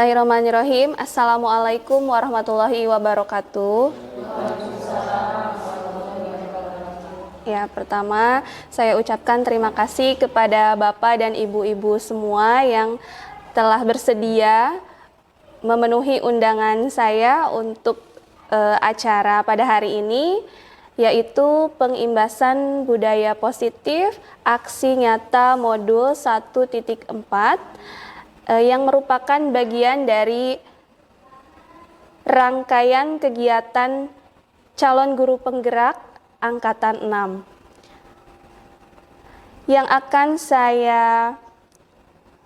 Bismillahirrahmanirrahim. Assalamualaikum warahmatullahi wabarakatuh. Ya, pertama saya ucapkan terima kasih kepada Bapak dan Ibu-ibu semua yang telah bersedia memenuhi undangan saya untuk acara pada hari ini, yaitu pengimbasan budaya positif aksi nyata modul 1.4 yang merupakan bagian dari rangkaian kegiatan calon guru penggerak angkatan 6. Yang akan saya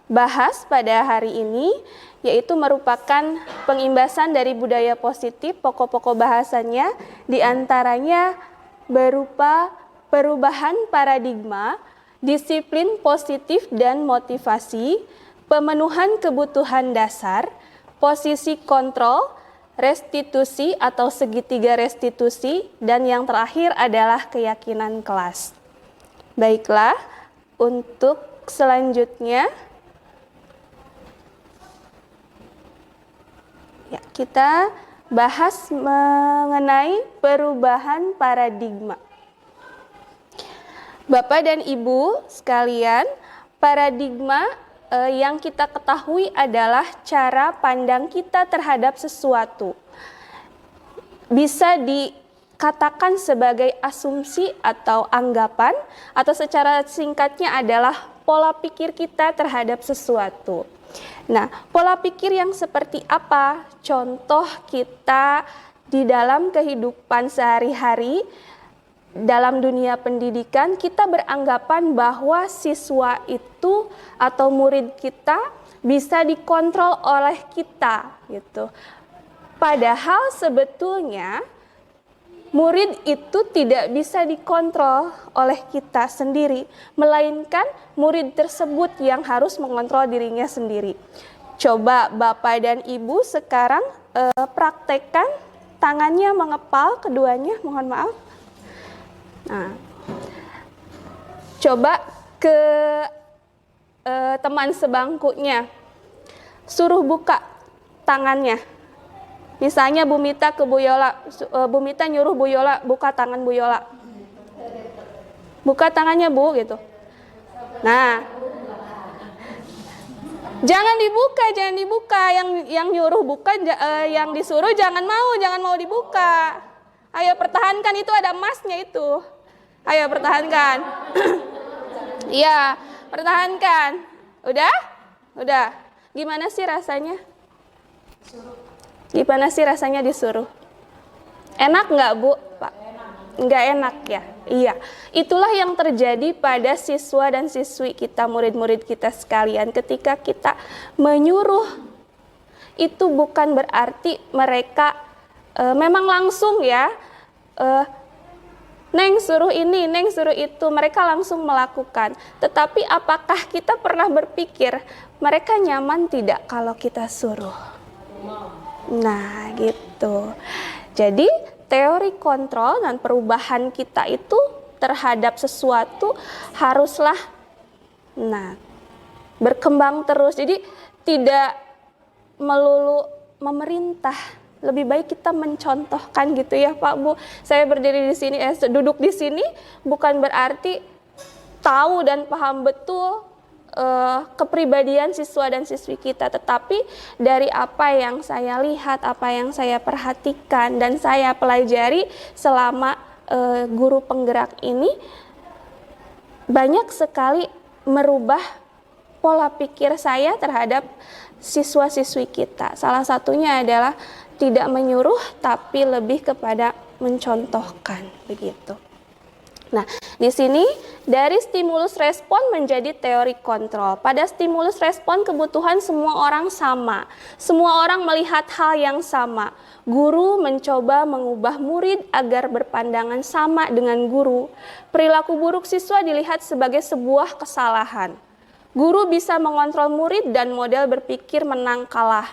bahas pada hari ini yaitu merupakan pengimbasan dari budaya positif. Pokok-pokok bahasanya diantaranya berupa perubahan paradigma, disiplin positif dan motivasi, pemenuhan kebutuhan dasar, posisi kontrol, restitusi atau segitiga restitusi, dan yang terakhir adalah keyakinan kelas. Baiklah, untuk selanjutnya ya, kita bahas mengenai perubahan paradigma. Bapak dan Ibu sekalian, paradigma yang kita ketahui adalah cara pandang kita terhadap sesuatu. Bisa dikatakan sebagai asumsi atau anggapan, atau secara singkatnya adalah pola pikir kita terhadap sesuatu. Nah, pola pikir yang seperti apa? Contoh kita di dalam kehidupan sehari-hari, dalam dunia pendidikan, kita beranggapan bahwa siswa itu atau murid kita bisa dikontrol oleh kita, gitu. Padahal sebetulnya murid itu tidak bisa dikontrol oleh kita sendiri, melainkan murid tersebut yang harus mengontrol dirinya sendiri. Coba Bapak dan Ibu sekarang praktekkan tangannya mengepal keduanya, mohon maaf. Nah, coba ke teman sebangkunya, suruh buka tangannya. Misalnya Bu Mita ke Bu Yola, Bu Mita nyuruh Bu Yola buka tangan Bu Yola. Buka tangannya Bu, gitu. Nah, jangan dibuka. Yang nyuruh buka, yang disuruh jangan mau dibuka. Ayo pertahankan, itu ada emasnya itu. Ayo pertahankan. Iya, pertahankan. Udah. Gimana sih rasanya? Gimana sih rasanya disuruh? Enak nggak Bu? Pak? Nggak enak ya? Iya. Itulah yang terjadi pada siswa dan siswi kita, murid-murid kita sekalian. Ketika kita menyuruh, itu bukan berarti mereka memang langsung ya, Neng suruh ini, Neng suruh itu, mereka langsung melakukan. Tetapi apakah kita pernah berpikir mereka nyaman tidak kalau kita suruh? Nah, gitu. Jadi teori kontrol dan perubahan kita itu terhadap sesuatu haruslah berkembang terus. Jadi tidak melulu memerintah. Lebih baik kita mencontohkan, gitu ya Pak Bu. Saya berdiri di sini, duduk di sini bukan berarti tahu dan paham betul kepribadian siswa dan siswi kita, tetapi dari apa yang saya lihat, apa yang saya perhatikan dan saya pelajari selama guru penggerak ini, banyak sekali merubah pola pikir saya terhadap siswa-siswi kita. Salah satunya adalah tidak menyuruh, tapi lebih kepada mencontohkan, begitu. Nah, di sini dari stimulus respon menjadi teori kontrol. Pada stimulus respon kebutuhan semua orang sama. Semua orang melihat hal yang sama. Guru mencoba mengubah murid agar berpandangan sama dengan guru. Perilaku buruk siswa dilihat sebagai sebuah kesalahan. Guru bisa mengontrol murid dan model berpikir menang kalah.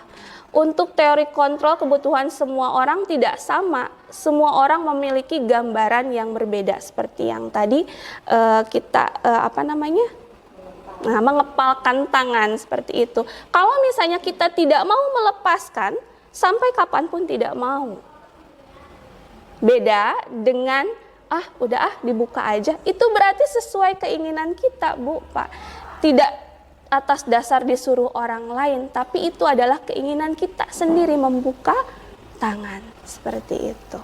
Untuk teori kontrol kebutuhan semua orang tidak sama. Semua orang memiliki gambaran yang berbeda seperti yang tadi kita Nah, mengepalkan tangan seperti itu. Kalau misalnya kita tidak mau melepaskan, sampai kapanpun tidak mau. Beda dengan, udah dibuka aja. Itu berarti sesuai keinginan kita, Bu, Pak. Tidak atas dasar disuruh orang lain, tapi itu adalah keinginan kita sendiri membuka tangan. Seperti itu.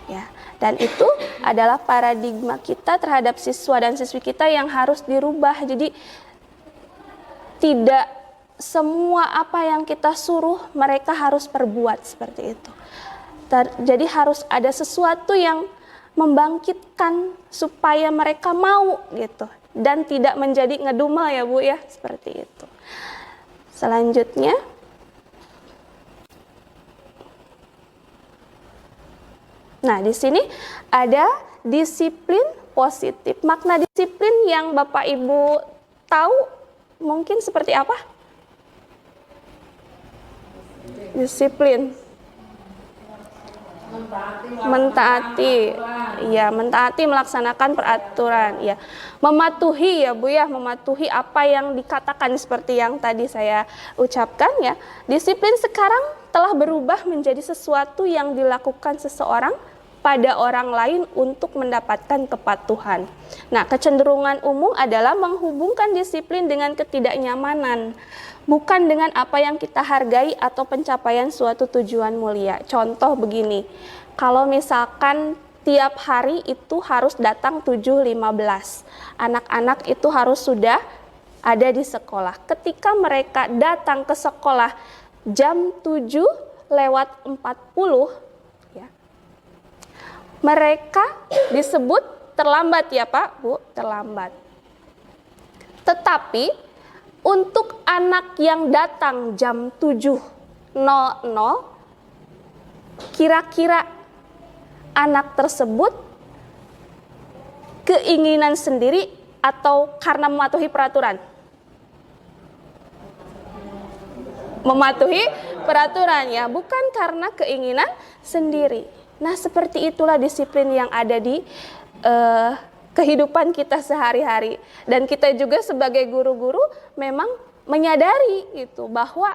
Ya. Dan itu adalah paradigma kita terhadap siswa dan siswi kita yang harus dirubah. Jadi tidak semua apa yang kita suruh mereka harus perbuat seperti itu. Jadi harus ada sesuatu yang membangkitkan supaya mereka mau gitu. Dan tidak menjadi ngedumel ya Bu ya, seperti itu. Selanjutnya. Nah, di sini ada disiplin positif. Makna disiplin yang Bapak Ibu tahu mungkin seperti apa? Disiplin. Mentaati. Ya, mentaati melaksanakan peraturan. Ya, mematuhi ya Bu ya, mematuhi apa yang dikatakan seperti yang tadi saya ucapkan ya. Disiplin sekarang telah berubah menjadi sesuatu yang dilakukan seseorang pada orang lain untuk mendapatkan kepatuhan. Nah, kecenderungan umum adalah menghubungkan disiplin dengan ketidaknyamanan, bukan dengan apa yang kita hargai atau pencapaian suatu tujuan mulia. Contoh begini, kalau misalkan tiap hari itu harus datang 7.15, anak-anak itu harus sudah ada di sekolah. Ketika mereka datang ke sekolah jam 7:40, mereka disebut terlambat ya Pak, Bu, terlambat. Tetapi untuk anak yang datang jam 7.00, kira-kira anak tersebut keinginan sendiri atau karena mematuhi peraturan? Mematuhi peraturan ya, bukan karena keinginan sendiri. Nah, seperti itulah disiplin yang ada di kehidupan kita sehari-hari. Dan kita juga sebagai guru-guru memang menyadari itu bahwa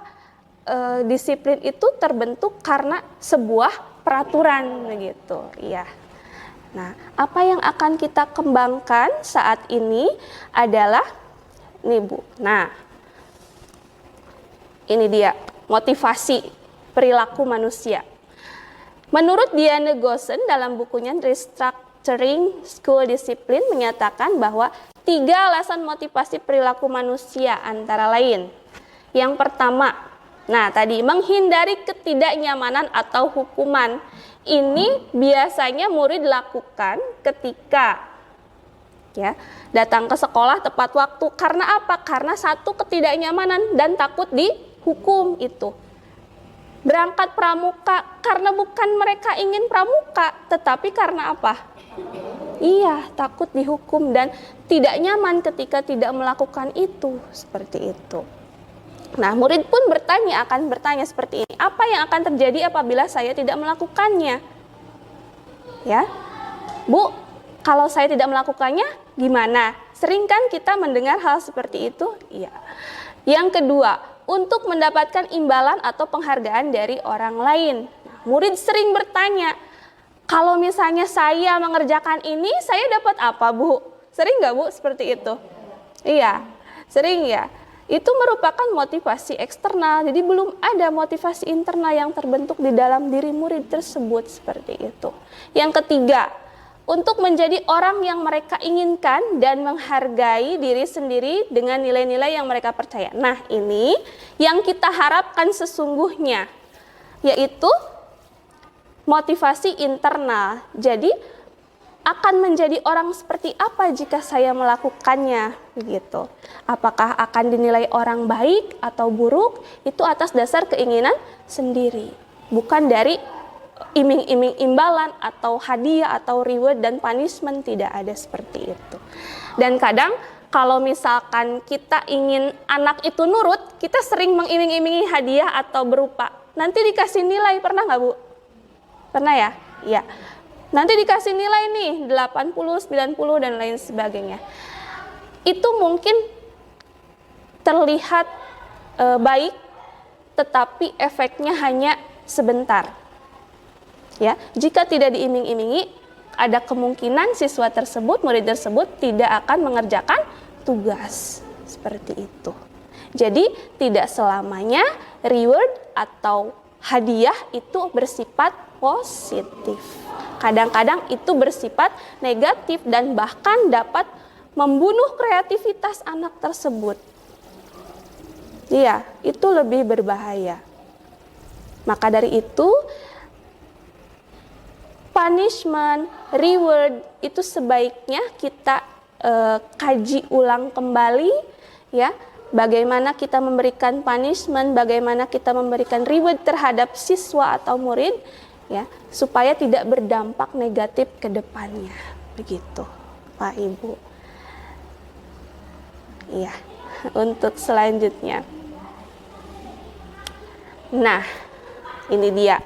disiplin itu terbentuk karena sebuah peraturan begitu, ya. Nah, apa yang akan kita kembangkan saat ini adalah nih Bu. Nah, ini dia motivasi perilaku manusia. Menurut Diane Goosen dalam bukunya Restructuring School Discipline menyatakan bahwa 3 alasan motivasi perilaku manusia antara lain. Yang pertama, nah tadi menghindari ketidaknyamanan atau hukuman. Ini biasanya murid lakukan ketika datang ke sekolah tepat waktu. Karena apa? Karena satu, ketidaknyamanan dan takut dihukum itu. Berangkat pramuka karena bukan mereka ingin pramuka, tetapi karena apa? Iya, takut dihukum dan tidak nyaman ketika tidak melakukan itu, seperti itu. Nah, murid pun akan bertanya seperti ini, apa yang akan terjadi apabila saya tidak melakukannya? Ya, Bu, kalau saya tidak melakukannya, gimana? Sering kan kita mendengar hal seperti itu? Iya. Yang kedua, untuk mendapatkan imbalan atau penghargaan dari orang lain. Nah, murid sering bertanya, kalau misalnya saya mengerjakan ini, saya dapat apa Bu? Sering nggak Bu seperti itu? Iya, sering ya. Itu merupakan motivasi eksternal, jadi belum ada motivasi internal yang terbentuk di dalam diri murid tersebut seperti itu. Yang ketiga, untuk menjadi orang yang mereka inginkan dan menghargai diri sendiri dengan nilai-nilai yang mereka percaya. Nah, ini yang kita harapkan sesungguhnya, yaitu motivasi internal. Jadi, akan menjadi orang seperti apa jika saya melakukannya, begitu. Apakah akan dinilai orang baik atau buruk? Itu atas dasar keinginan sendiri, bukan dari iming-iming imbalan atau hadiah atau reward dan punishment, tidak ada seperti itu. Dan kadang kalau misalkan kita ingin anak itu nurut, kita sering mengiming-imingi hadiah atau berupa nanti dikasih nilai, pernah nggak Bu? Pernah ya? Iya. Nanti dikasih nilai nih 80, 90 dan lain sebagainya. Itu mungkin terlihat baik, tetapi efeknya hanya sebentar. Ya, jika tidak diiming-imingi, ada kemungkinan siswa tersebut, murid tersebut tidak akan mengerjakan tugas. Seperti itu. Jadi tidak selamanya reward atau hadiah itu bersifat positif. Kadang-kadang itu bersifat negatif dan bahkan dapat membunuh kreativitas anak tersebut. Iya, itu lebih berbahaya. Maka dari itu, punishment, reward itu sebaiknya kita kaji ulang kembali, ya. Bagaimana kita memberikan punishment, bagaimana kita memberikan reward terhadap siswa atau murid, ya, supaya tidak berdampak negatif ke depannya. Begitu, Pak Ibu. Iya, untuk selanjutnya. Nah, ini dia.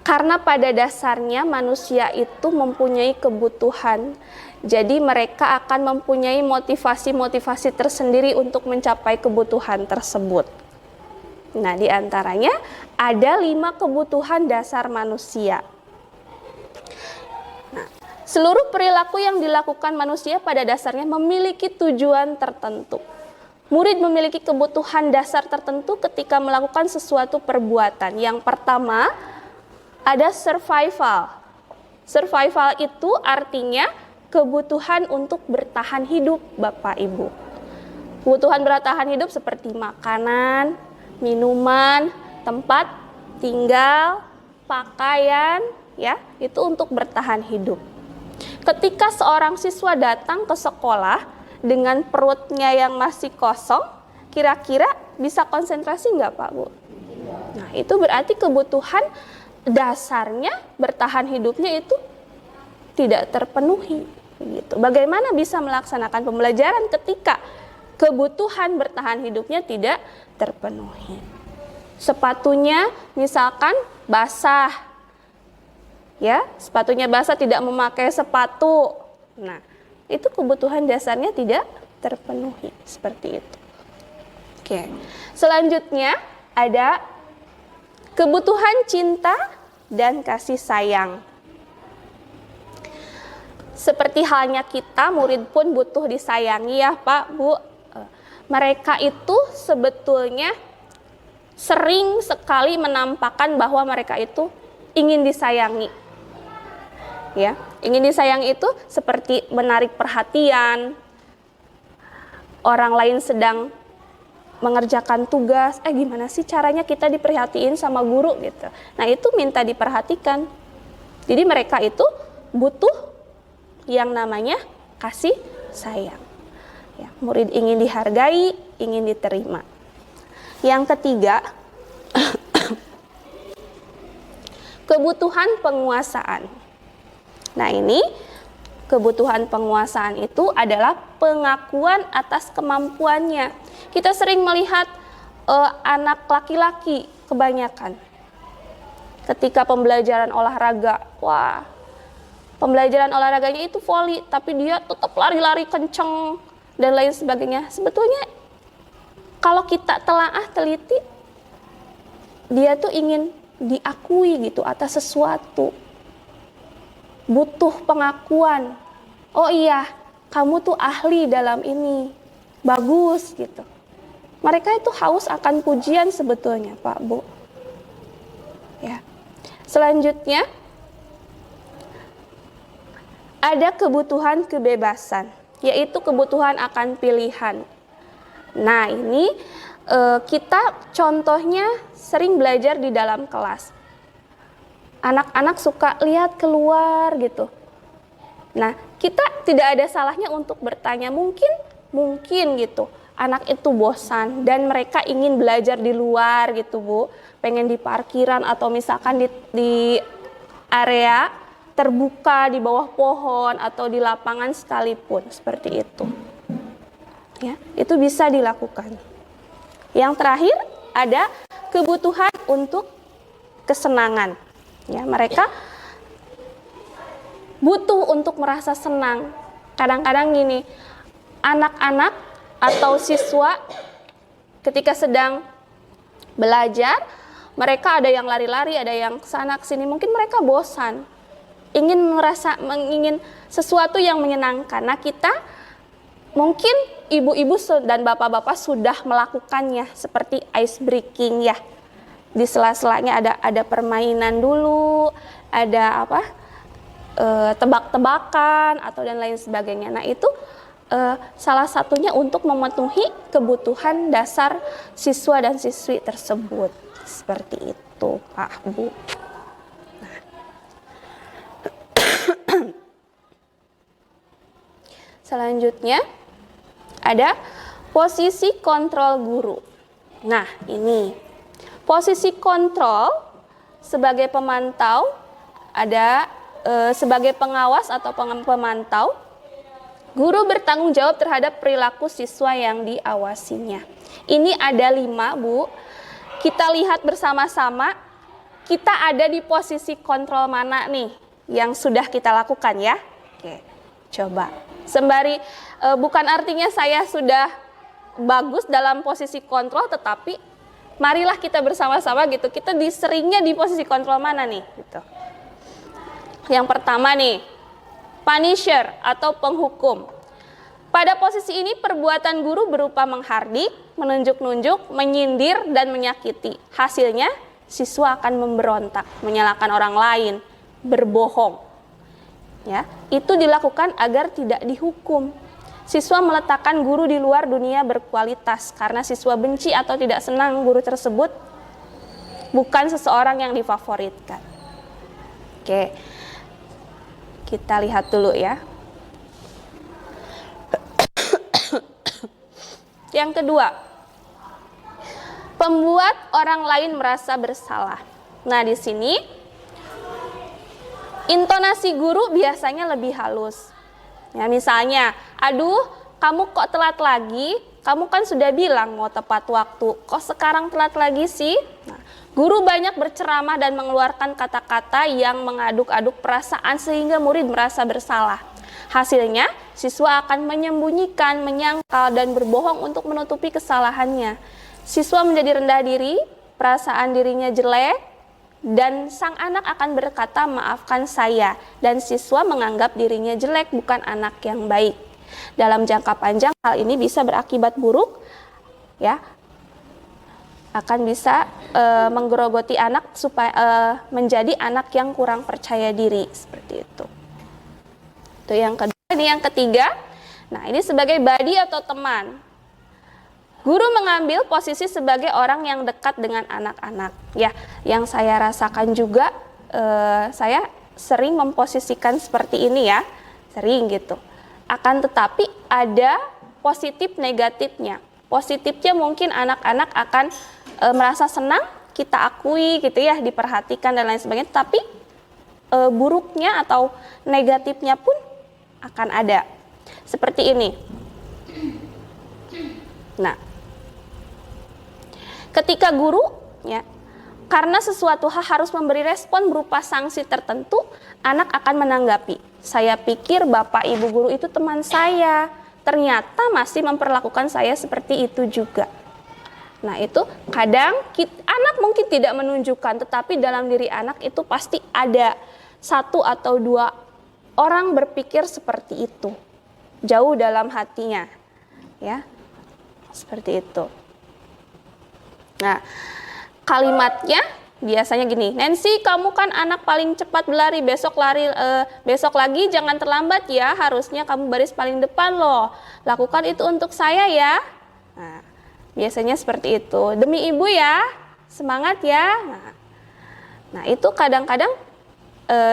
Karena pada dasarnya manusia itu mempunyai kebutuhan, jadi mereka akan mempunyai motivasi-motivasi tersendiri untuk mencapai kebutuhan tersebut. Nah, di antaranya ada 5 kebutuhan dasar manusia. Nah, seluruh perilaku yang dilakukan manusia pada dasarnya memiliki tujuan tertentu. Murid memiliki kebutuhan dasar tertentu ketika melakukan sesuatu perbuatan. Yang pertama, ada survival. Survival itu artinya kebutuhan untuk bertahan hidup, Bapak Ibu. Kebutuhan bertahan hidup seperti makanan, minuman, tempat tinggal, pakaian, ya, itu untuk bertahan hidup. Ketika seorang siswa datang ke sekolah dengan perutnya yang masih kosong, kira-kira bisa konsentrasi nggak, Pak Bu? Nah, itu berarti kebutuhan dasarnya bertahan hidupnya itu tidak terpenuhi. Gitu. Bagaimana bisa melaksanakan pembelajaran ketika kebutuhan bertahan hidupnya tidak terpenuhi? Sepatunya misalkan basah, ya, sepatunya basah, tidak memakai sepatu. Nah, itu kebutuhan dasarnya tidak terpenuhi, seperti itu. Oke. Selanjutnya ada kebutuhan cinta dan kasih sayang. Seperti halnya kita, murid pun butuh disayangi, ya Pak, Bu. Mereka itu sebetulnya sering sekali menampakkan bahwa mereka itu ingin disayangi. Ya, ingin disayangi itu seperti menarik perhatian. Orang lain sedang mengerjakan tugas, gimana sih caranya kita diperhatiin sama guru gitu. Nah, itu minta diperhatikan. Jadi mereka itu butuh yang namanya kasih sayang. Ya, murid ingin dihargai, ingin diterima. Yang ketiga, kebutuhan penguasaan. Nah, ini kebutuhan penguasaan itu adalah pengakuan atas kemampuannya. Kita sering melihat anak laki-laki kebanyakan ketika pembelajaran olahraga, wah, pembelajaran olahraganya itu voli, tapi dia tetap lari-lari kenceng dan lain sebagainya. Sebetulnya kalau kita telaah teliti, dia tuh ingin diakui gitu atas sesuatu. Butuh pengakuan. Oh iya, kamu tuh ahli dalam ini. Bagus gitu. Mereka itu haus akan pujian sebetulnya, Pak, Bu. Ya. Selanjutnya ada kebutuhan kebebasan, yaitu kebutuhan akan pilihan. Nah, ini kita contohnya sering belajar di dalam kelas. Anak-anak suka lihat keluar gitu. Nah, kita tidak ada salahnya untuk bertanya, mungkin gitu. Anak itu bosan dan mereka ingin belajar di luar gitu, Bu. Pengen di parkiran atau misalkan di area terbuka di bawah pohon atau di lapangan sekalipun, seperti itu. Ya, itu bisa dilakukan. Yang terakhir ada kebutuhan untuk kesenangan. Ya, mereka butuh untuk merasa senang. Kadang-kadang gini, anak-anak atau siswa ketika sedang belajar, mereka ada yang lari-lari, ada yang kesana kesini, mungkin mereka bosan, ingin sesuatu yang menyenangkan. Nah, kita mungkin ibu-ibu dan bapak-bapak sudah melakukannya seperti ice breaking ya. Di sela-selanya ada permainan dulu, ada apa? Tebak-tebakan atau dan lain sebagainya. Nah, itu salah satunya untuk memenuhi kebutuhan dasar siswa dan siswi tersebut. Seperti itu, Pak, Bu. Selanjutnya ada posisi kontrol guru. Nah, ini posisi kontrol sebagai pemantau, ada sebagai pengawas atau pemantau. Guru bertanggung jawab terhadap perilaku siswa yang diawasinya. Ini ada 5, Bu. Kita lihat bersama-sama, kita ada di posisi kontrol mana nih yang sudah kita lakukan ya. Oke, coba. Sembari bukan artinya saya sudah bagus dalam posisi kontrol, tetapi marilah kita bersama-sama gitu. Kita seringnya di posisi kontrol mana nih gitu. Yang pertama nih, punisher atau penghukum. Pada posisi ini perbuatan guru berupa menghardik, menunjuk-nunjuk, menyindir, dan menyakiti. Hasilnya siswa akan memberontak, menyalahkan orang lain, berbohong. Ya, itu dilakukan agar tidak dihukum. Siswa meletakkan guru di luar dunia berkualitas karena siswa benci atau tidak senang guru tersebut bukan seseorang yang difavoritkan. Oke, kita lihat dulu ya. Yang kedua, pembuat orang lain merasa bersalah. Nah, di sini intonasi guru biasanya lebih halus. Ya, misalnya, aduh, kamu kok telat lagi? Kamu kan sudah bilang mau tepat waktu. Kok sekarang telat lagi sih? Nah, guru banyak berceramah dan mengeluarkan kata-kata yang mengaduk-aduk perasaan sehingga murid merasa bersalah. Hasilnya, siswa akan menyembunyikan, menyangkal, dan berbohong untuk menutupi kesalahannya. Siswa menjadi rendah diri, perasaan dirinya jelek, dan sang anak akan berkata, maafkan saya, dan siswa menganggap dirinya jelek, bukan anak yang baik. Dalam jangka panjang, hal ini bisa berakibat buruk, ya, akan bisa menggerogoti anak supaya menjadi anak yang kurang percaya diri, seperti itu. Itu yang kedua. Ini yang ketiga. Nah, ini sebagai buddy atau teman. Guru mengambil posisi sebagai orang yang dekat dengan anak-anak. Ya, yang saya rasakan juga, saya sering memposisikan seperti ini ya, sering gitu. Akan tetapi ada positif negatifnya. Positifnya mungkin anak-anak akan merasa senang, kita akui gitu ya, diperhatikan dan lain sebagainya. Tapi buruknya atau negatifnya pun akan ada. Seperti ini. Nah, ketika guru ya, karena sesuatu hal harus memberi respon berupa sanksi tertentu, anak akan menanggapi, saya pikir bapak ibu guru itu teman saya, ternyata masih memperlakukan saya seperti itu juga. Nah, itu kadang anak mungkin tidak menunjukkan, tetapi dalam diri anak itu pasti ada 1 atau 2 orang berpikir seperti itu, jauh dalam hatinya, ya, seperti itu. Nah, kalimatnya biasanya gini, Nancy, kamu kan anak paling cepat berlari, besok lagi jangan terlambat ya, harusnya kamu baris paling depan loh, lakukan itu untuk saya ya. Nah, biasanya seperti itu, demi ibu ya, semangat ya. Nah itu kadang-kadang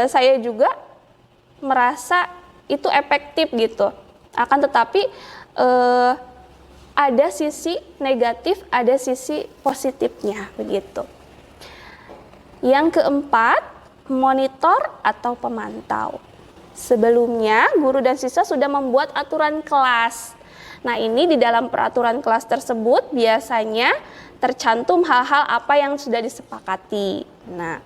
saya juga merasa itu efektif gitu, akan tetapi ada sisi negatif, ada sisi positifnya begitu. Yang keempat, monitor atau pemantau. Sebelumnya guru dan siswa sudah membuat aturan kelas. Nah, ini di dalam peraturan kelas tersebut biasanya tercantum hal-hal apa yang sudah disepakati. Nah,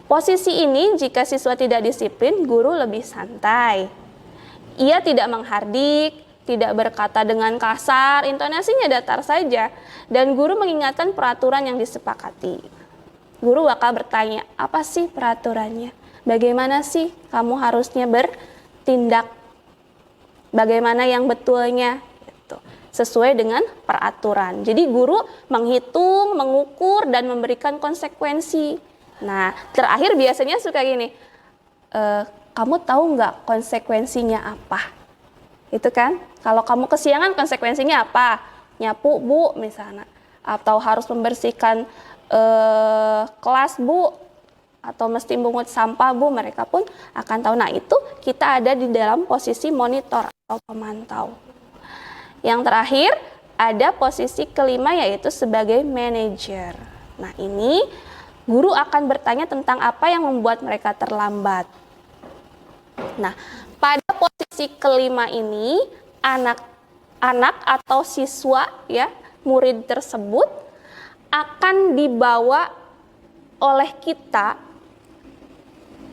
posisi ini jika siswa tidak disiplin, guru lebih santai. Ia tidak menghardik, tidak berkata dengan kasar, intonasinya datar saja, dan guru mengingatkan peraturan yang disepakati. Guru bakal bertanya, apa sih peraturannya? Bagaimana sih kamu harusnya bertindak? Bagaimana yang betulnya? Gitu. Sesuai dengan peraturan. Jadi guru menghitung, mengukur, dan memberikan konsekuensi. Nah, terakhir biasanya suka gini, kamu tahu nggak konsekuensinya apa? Itu kan, kalau kamu kesiangan konsekuensinya apa? Nyapu bu misalnya, atau harus membersihkan kelas bu, atau mesti pungut sampah bu, mereka pun akan tahu. Nah itu kita ada di dalam posisi monitor atau pemantau. Yang terakhir ada posisi kelima yaitu sebagai manajer. Nah ini guru akan bertanya tentang apa yang membuat mereka terlambat. Nah pada posisi kelima ini anak-anak atau siswa ya murid tersebut akan dibawa oleh kita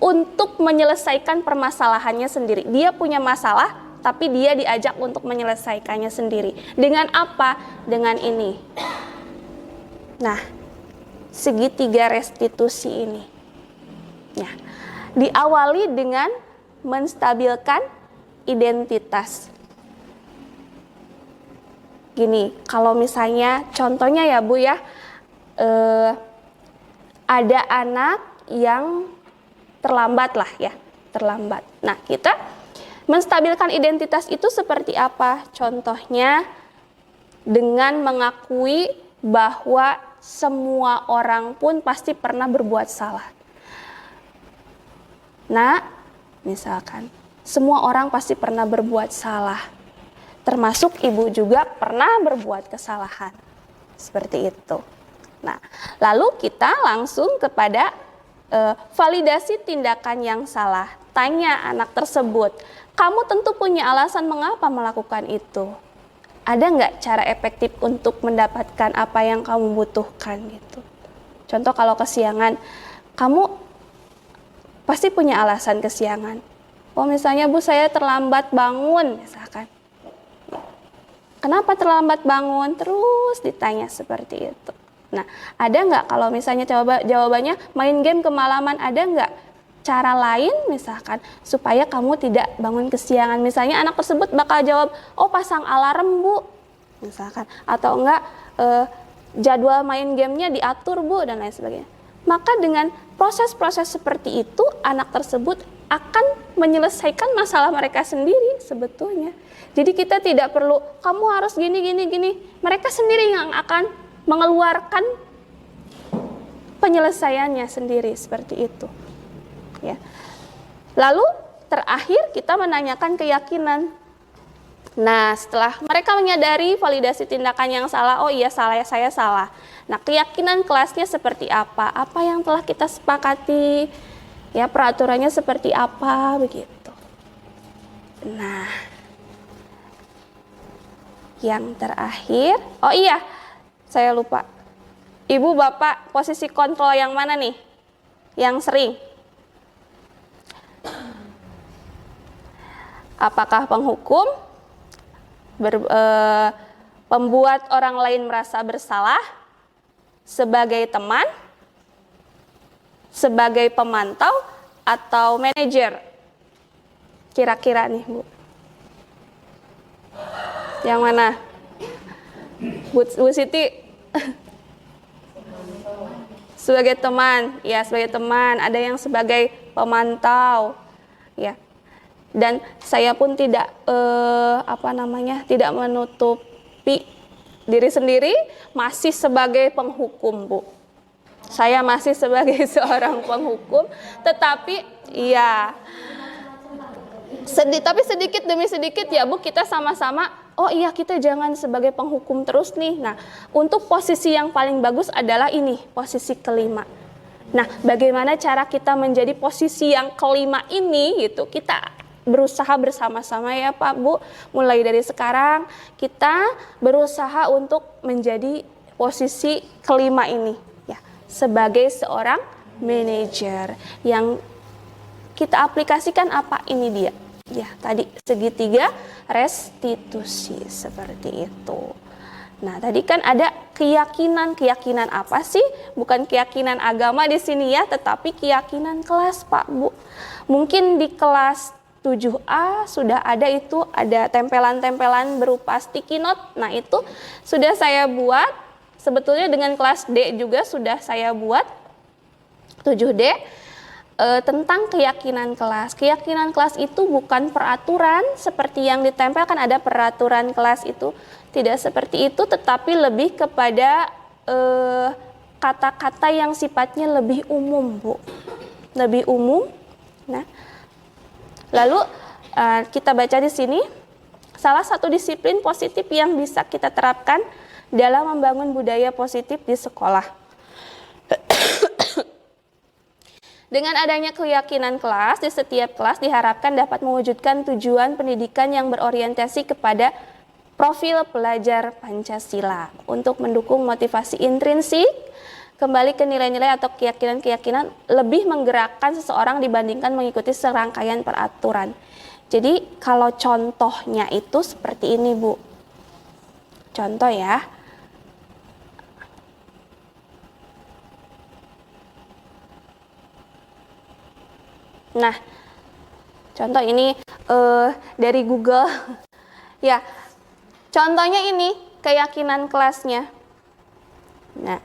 untuk menyelesaikan permasalahannya sendiri. Dia punya masalah, tapi dia diajak untuk menyelesaikannya sendiri. Dengan apa? Dengan ini. Nah, segitiga restitusi ini. Nah, diawali dengan menstabilkan identitas. Gini, kalau misalnya contohnya ya Bu ya, ada anak yang terlambat lah ya, terlambat. Nah kita menstabilkan identitas itu seperti apa? Contohnya dengan mengakui bahwa semua orang pun pasti pernah berbuat salah. Nah, misalkan semua orang pasti pernah berbuat salah, termasuk ibu juga pernah berbuat kesalahan. Seperti itu. Nah, lalu kita langsung kepada validasi tindakan yang salah. Tanya anak tersebut, kamu tentu punya alasan mengapa melakukan itu. Ada nggak cara efektif untuk mendapatkan apa yang kamu butuhkan gitu. Contoh kalau kesiangan, kamu pasti punya alasan kesiangan. Oh misalnya Bu saya terlambat bangun misalkan. Kenapa terlambat bangun? Terus ditanya seperti itu. Nah, ada nggak kalau misalnya jawabannya main game kemalaman, ada nggak cara lain misalkan supaya kamu tidak bangun kesiangan? Misalnya anak tersebut bakal jawab, oh pasang alarm Bu, misalkan. Atau enggak jadwal main gamenya diatur Bu, dan lain sebagainya. Maka dengan proses-proses seperti itu, anak tersebut akan menyelesaikan masalah mereka sendiri sebetulnya. Jadi kita tidak perlu, kamu harus gini. Mereka sendiri yang akan mengeluarkan penyelesaiannya sendiri seperti itu. Ya. Lalu terakhir kita menanyakan keyakinan. Nah setelah mereka menyadari validasi tindakan yang salah, oh iya saya salah. Nah keyakinan kelasnya seperti apa? Apa yang telah kita sepakati? Ya peraturannya seperti apa begitu. Nah, yang terakhir, oh iya, saya lupa. Ibu, Bapak, posisi kontrol yang mana nih? Yang sering? Apakah penghukum? Pembuat orang lain merasa bersalah? Sebagai teman? Sebagai pemantau? Atau manajer? Kira-kira nih, Bu. Yang mana? Bu Siti? Sebagai teman. Ya, sebagai teman. Ada yang sebagai pemantau. Ya. Dan saya pun tidak tidak menutupi diri sendiri, masih sebagai penghukum, Bu. Saya masih sebagai seorang penghukum, tetapi ya tapi sedikit demi sedikit ya Bu, kita sama-sama, oh iya kita jangan sebagai penghukum terus nih. Nah, untuk posisi yang paling bagus adalah ini, posisi kelima. Nah, bagaimana cara kita menjadi posisi yang kelima ini gitu, kita berusaha bersama-sama ya Pak Bu. Mulai dari sekarang kita berusaha untuk menjadi posisi kelima ini ya, sebagai seorang manajer. Yang kita aplikasikan apa? Ini dia ya, tadi segitiga restitusi, seperti itu. Nah, tadi kan ada keyakinan. Keyakinan apa sih? Bukan keyakinan agama di sini ya, tetapi keyakinan kelas, Pak, Bu. Mungkin di kelas 7A sudah ada itu, ada tempelan-tempelan berupa sticky note. Nah, itu sudah saya buat. Sebetulnya dengan kelas D juga sudah saya buat, 7D, tentang keyakinan kelas. Keyakinan kelas itu bukan peraturan seperti yang ditempelkan, ada peraturan kelas itu. Tidak seperti itu, tetapi lebih kepada kata-kata yang sifatnya lebih umum, Bu. Lebih umum. Nah, lalu kita baca di sini, salah satu disiplin positif yang bisa kita terapkan dalam membangun budaya positif di sekolah. Dengan adanya keyakinan kelas, di setiap kelas diharapkan dapat mewujudkan tujuan pendidikan yang berorientasi kepada profil pelajar Pancasila untuk mendukung motivasi intrinsik, kembali ke nilai-nilai atau keyakinan-keyakinan lebih menggerakkan seseorang dibandingkan mengikuti serangkaian peraturan. Jadi kalau contohnya itu seperti ini, Bu. Contoh ya. Nah, contoh ini dari Google. Ya, contohnya ini keyakinan kelasnya. Nah,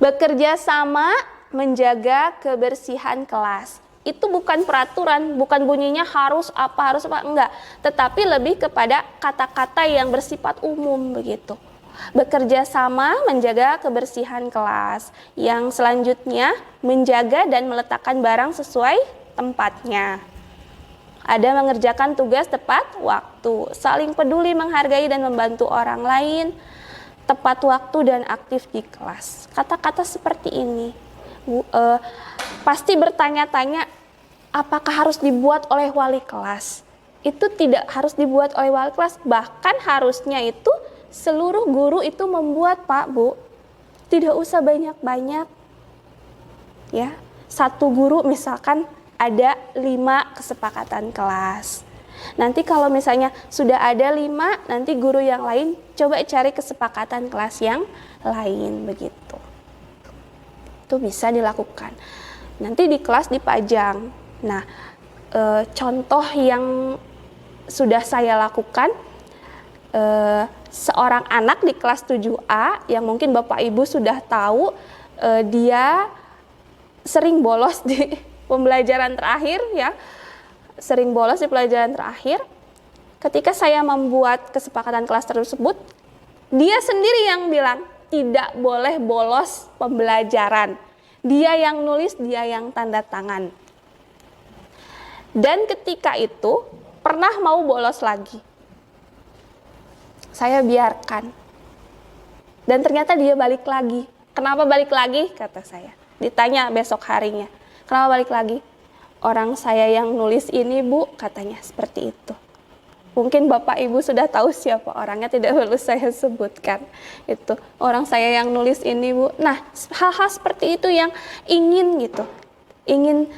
bekerja sama menjaga kebersihan kelas. Itu bukan peraturan, bukan bunyinya harus apa, enggak. Tetapi lebih kepada kata-kata yang bersifat umum begitu. Bekerja sama menjaga kebersihan kelas. Yang selanjutnya, menjaga dan meletakkan barang sesuai tempatnya. Ada mengerjakan tugas tepat waktu, saling peduli, menghargai dan membantu orang lain, tepat waktu dan aktif di kelas. Kata-kata seperti ini pasti bertanya-tanya, apakah harus dibuat oleh wali kelas? Itu tidak harus dibuat oleh wali kelas, bahkan harusnya itu seluruh guru itu membuat, Pak, Bu. Tidak usah banyak-banyak. Ya, satu guru misalkan ada 5 kesepakatan kelas. Nanti kalau misalnya sudah ada 5, nanti guru yang lain coba cari kesepakatan kelas yang lain begitu. Itu bisa dilakukan. Nanti di kelas dipajang. Nah, contoh yang sudah saya lakukan, seorang anak di kelas 7A yang mungkin Bapak Ibu sudah tahu, dia sering bolos di pembelajaran terakhir ya. Sering bolos di pelajaran terakhir. Ketika saya membuat kesepakatan kelas tersebut, dia sendiri yang bilang tidak boleh bolos pembelajaran. Dia yang nulis, dia yang tanda tangan. Dan ketika itu pernah mau bolos lagi. Saya biarkan. Dan ternyata dia balik lagi. Kenapa balik lagi? Kata saya. Ditanya besok harinya. Kenapa balik lagi? Orang saya yang nulis ini, Bu, katanya seperti itu. Mungkin Bapak Ibu sudah tahu siapa orangnya, tidak perlu saya sebutkan. Itu orang saya yang nulis ini, Bu. Nah, hal-hal seperti itu yang ingin gitu. Ingin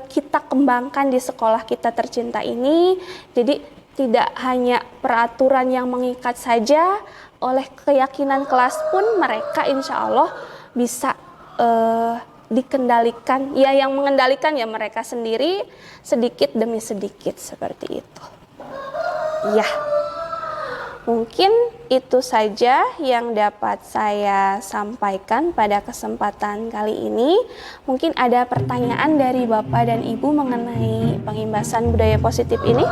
kita kembangkan di sekolah kita tercinta ini. Jadi tidak hanya peraturan yang mengikat saja, oleh keyakinan kelas pun mereka insya Allah bisa dikendalikan. Ya, yang mengendalikan ya mereka sendiri, sedikit demi sedikit seperti itu. Ya, mungkin itu saja yang dapat saya sampaikan pada kesempatan kali ini. Mungkin ada pertanyaan dari Bapak dan Ibu mengenai pengimbasan budaya positif ini?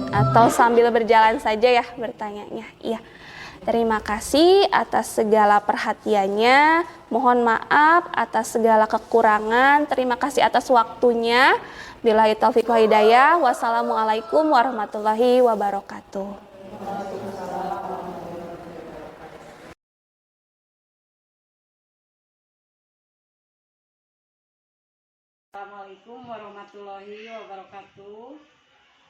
Atau sambil berjalan saja ya bertanyanya? Iya. Terima kasih atas segala perhatiannya. Mohon maaf atas segala kekurangan. Terima kasih atas waktunya. Billahi taufiq wal hidayah. Wassalamualaikum warahmatullahi wabarakatuh. Assalamualaikum warahmatullahi wabarakatuh.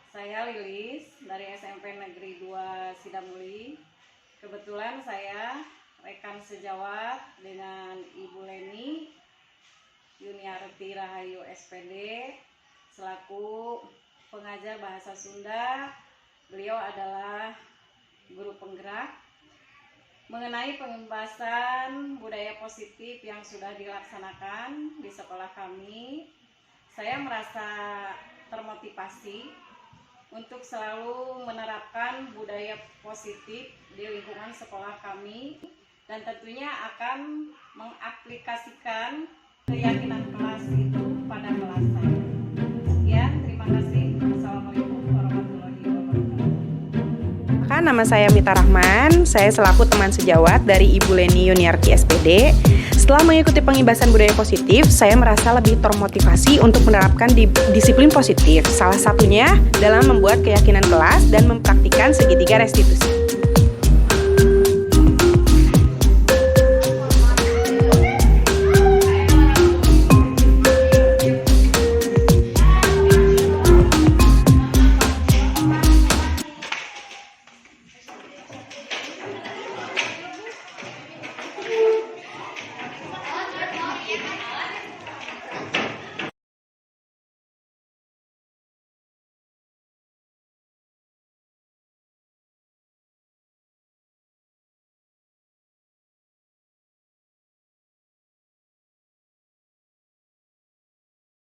Saya Lilis dari SMP Negeri 2 Sidamuli. Kebetulan saya rekan sejawat dengan Ibu Leni Yuniarti Rahayu SPD selaku pengajar bahasa Sunda. Beliau adalah guru penggerak. Mengenai pembahasan budaya positif yang sudah dilaksanakan di sekolah kami, saya merasa termotivasi untuk selalu menerapkan budaya positif di lingkungan sekolah kami dan tentunya akan mengaplikasikan keyakinan kelas itu pada kelas saya. Sekian, terima kasih. Assalamualaikum warahmatullahi wabarakatuh. Nama saya Mita Rahman, saya selaku teman sejawat dari Ibu Leni Yuniarti SPD. Setelah mengikuti pengibasan budaya positif, saya merasa lebih termotivasi untuk menerapkan disiplin positif. Salah satunya dalam membuat keyakinan kelas dan mempraktikkan segitiga restitusi.